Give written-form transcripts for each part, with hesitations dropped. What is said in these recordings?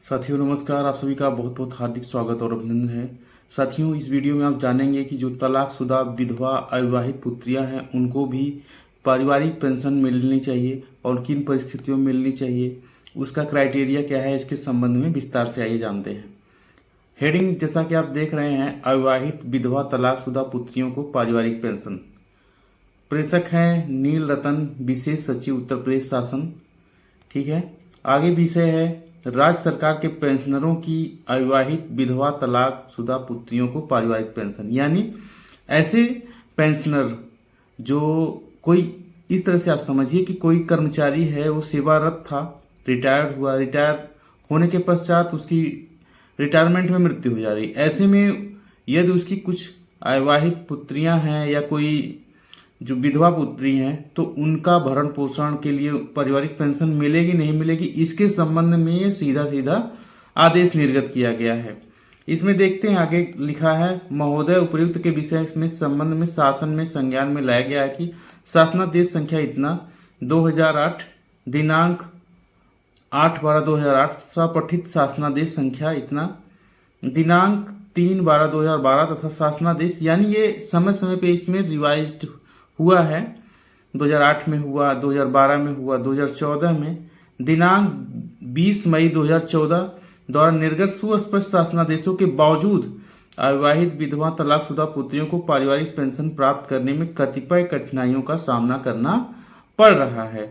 साथियों नमस्कार। आप सभी का बहुत बहुत हार्दिक स्वागत और अभिनंदन है। साथियों इस वीडियो में आप जानेंगे कि जो तलाकशुदा विधवा अविवाहित पुत्रियां हैं उनको भी पारिवारिक पेंशन मिलनी चाहिए और किन परिस्थितियों में मिलनी चाहिए, उसका क्राइटेरिया क्या है, इसके संबंध में विस्तार से आइए जानते हैं। हेडिंग जैसा कि आप देख रहे हैं, अविवाहित विधवा तलाकशुदा पुत्रियों को पारिवारिक पेंशन। प्रेषक हैं नील रतन, विशेष सचिव उत्तर प्रदेश शासन। ठीक है। आगे विषय है राज्य सरकार के पेंशनरों की अविवाहित विधवा तलाकशुदा पुत्रियों को पारिवारिक पेंशन, यानी ऐसे पेंशनर जो कोई, इस तरह से आप समझिए कि कोई कर्मचारी है, वो सेवारत था, रिटायर्ड हुआ, रिटायर होने के पश्चात उसकी रिटायरमेंट में मृत्यु हो जा रही, ऐसे में यदि उसकी कुछ अविवाहित पुत्रियां हैं या कोई जो विधवा पुत्री हैं तो उनका भरण पोषण के लिए पारिवारिक पेंशन मिलेगी नहीं मिलेगी, इसके संबंध में सीधा सीधा आदेश निर्गत किया गया है। इसमें देखते हैं आगे लिखा है, महोदय उपर्युक्त के विषय में संबंध में शासन में संज्ञान में लाया गया है कि शासनादेश संख्या इतना 2008 दिनांक 8/12/2008 सपठित शासनादेश संख्या इतना दिनांक 3/12/2012 तथा शासनादेश, यानी ये समय समय पे इसमें रिवाइज्ड हुआ है। 2008 में हुआ, 2012 में हुआ, 2014 में दिनांक 20 मई 2014 द्वारा निर्गत सुस्पष्ट शासनादेशों के बावजूद अविवाहित विधवा तलाकशुदा पुत्रियों को पारिवारिक पेंशन प्राप्त करने में कतिपय कठिनाइयों का सामना करना पड़ रहा है।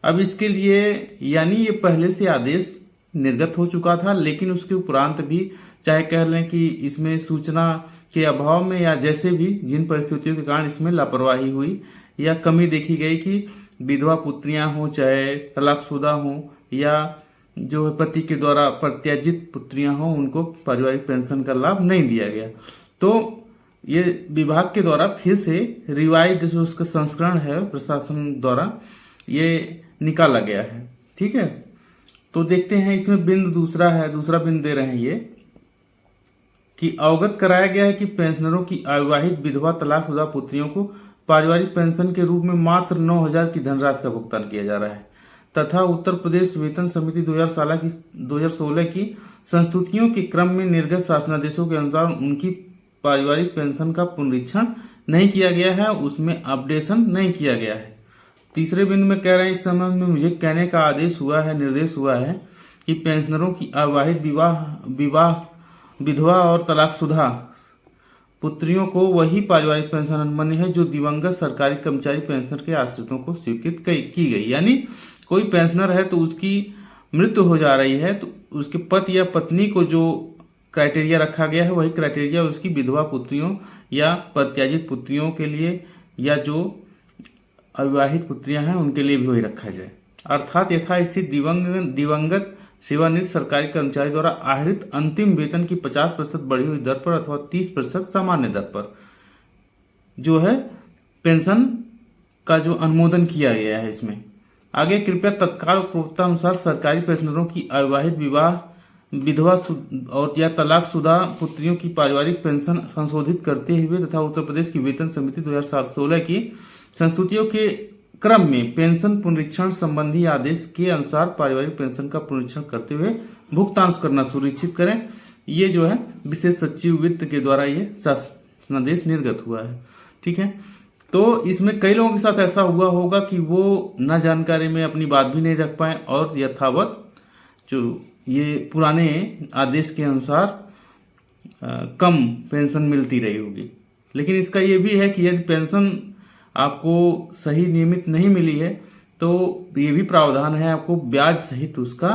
अब इसके लिए, यानी ये पहले से आदेश निर्गत हो चुका था, लेकिन उसके उपरांत भी चाहे कह लें कि इसमें सूचना के अभाव में या जैसे भी जिन परिस्थितियों के कारण इसमें लापरवाही हुई या कमी देखी गई कि विधवा पुत्रियां हों, चाहे तलाकशुदा हों या जो है पति के द्वारा प्रत्याजित पुत्रियां हों, उनको पारिवारिक पेंशन का लाभ नहीं दिया गया। तो ये विभाग के द्वारा फिर से रिवाइज जो उसका संस्करण है प्रशासन द्वारा ये निकाला गया है। ठीक है। तो देखते हैं इसमें बिंदु दूसरा है, दूसरा बिंदु दे रहे हैं ये कि अवगत कराया गया है कि पेंशनरों की अविवाहित विधवा तलाकशुदा पुत्रियों को पारिवारिक पेंशन के रूप में मात्र 9,000 की धनराशि का भुगतान किया जा रहा है तथा उत्तर प्रदेश वेतन समिति 2016 की संस्तुतियों के क्रम में निर्गत शासनादेशों के अनुसार उनकी पारिवारिक पेंशन का पुनरीक्षण नहीं किया गया है, उसमें अपडेशन नहीं किया गया है। तीसरे बिंदु में कह रहे हैं, इस संबंध में मुझे कहने का आदेश हुआ है, निर्देश हुआ है कि पेंशनरों की अविवाहित विधवा और तलाकशुदा पुत्रियों को वही पारिवारिक पेंशन अनुमन्य है जो दिवंगत सरकारी कर्मचारी पेंशनर के आश्रितों को स्वीकृत की गई। यानी कोई पेंशनर है तो उसकी मृत्यु हो जा रही है तो उसके पति या पत्नी को जो क्राइटेरिया रखा गया है वही क्राइटेरिया उसकी विधवा पुत्रियों या प्रत्याजित पुत्रियों के लिए या जो अविवाहित पुत्रियां हैं उनके लिए भी वही रखा जाए। अर्थात यथास्थित दिवंगत सेवानिवृत्त सरकारी कर्मचारी द्वारा आहरित अंतिम वेतन की 50% बढ़ी हुई दर पर अथवा 30% सामान्य दर पर जो है पेंशन का जो अनुमोदन किया गया है। इसमें आगे कृपया तत्काल उपभोक्ता अनुसार सरकारी पेंशनरों की अविवाहित विधवा और या तलाकशुदा पुत्रियों की पारिवारिक पेंशन संशोधित करते हुए तथा उत्तर प्रदेश की वेतन समिति 2016 की संस्तुतियों के क्रम में पेंशन पुनरीक्षण संबंधी आदेश के अनुसार पारिवारिक पेंशन का पुनरीक्षण करते हुए भुगतान करना सुनिश्चित करें। ये जो है विशेष सचिव वित्त के द्वारा ये शासनादेश निर्गत हुआ है। ठीक है। तो इसमें कई लोगों के साथ ऐसा हुआ होगा कि वो न जानकारी में अपनी बात भी नहीं रख पाए और यथावत जो ये पुराने आदेश के अनुसार कम पेंशन मिलती रही होगी। लेकिन इसका ये भी है कि यदि पेंशन आपको सही नियमित नहीं मिली है तो ये भी प्रावधान है, आपको ब्याज सहित उसका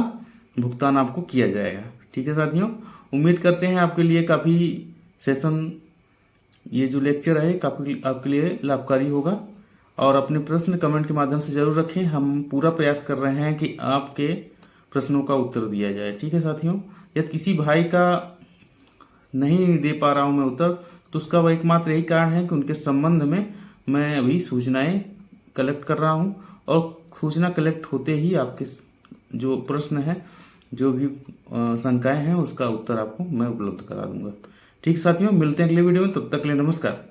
भुगतान आपको किया जाएगा। ठीक है साथियों, उम्मीद करते हैं आपके लिए काफ़ी सेशन, ये जो लेक्चर है काफ़ी आपके लिए लाभकारी होगा और अपने प्रश्न कमेंट के माध्यम से जरूर रखें। हम पूरा प्रयास कर रहे हैं कि आपके प्रश्नों का उत्तर दिया जाए। ठीक है साथियों, यदि किसी भाई का नहीं दे पा रहा हूँ मैं उत्तर तो उसका वह एकमात्र यही कारण है कि उनके संबंध में मैं अभी सूचनाएं कलेक्ट कर रहा हूं और सूचना कलेक्ट होते ही आपके जो प्रश्न है, जो भी शंकाएं हैं, उसका उत्तर आपको मैं उपलब्ध करा दूंगा। ठीक साथियों, मिलते हैं अगले वीडियो में, तब तक के लिए नमस्कार।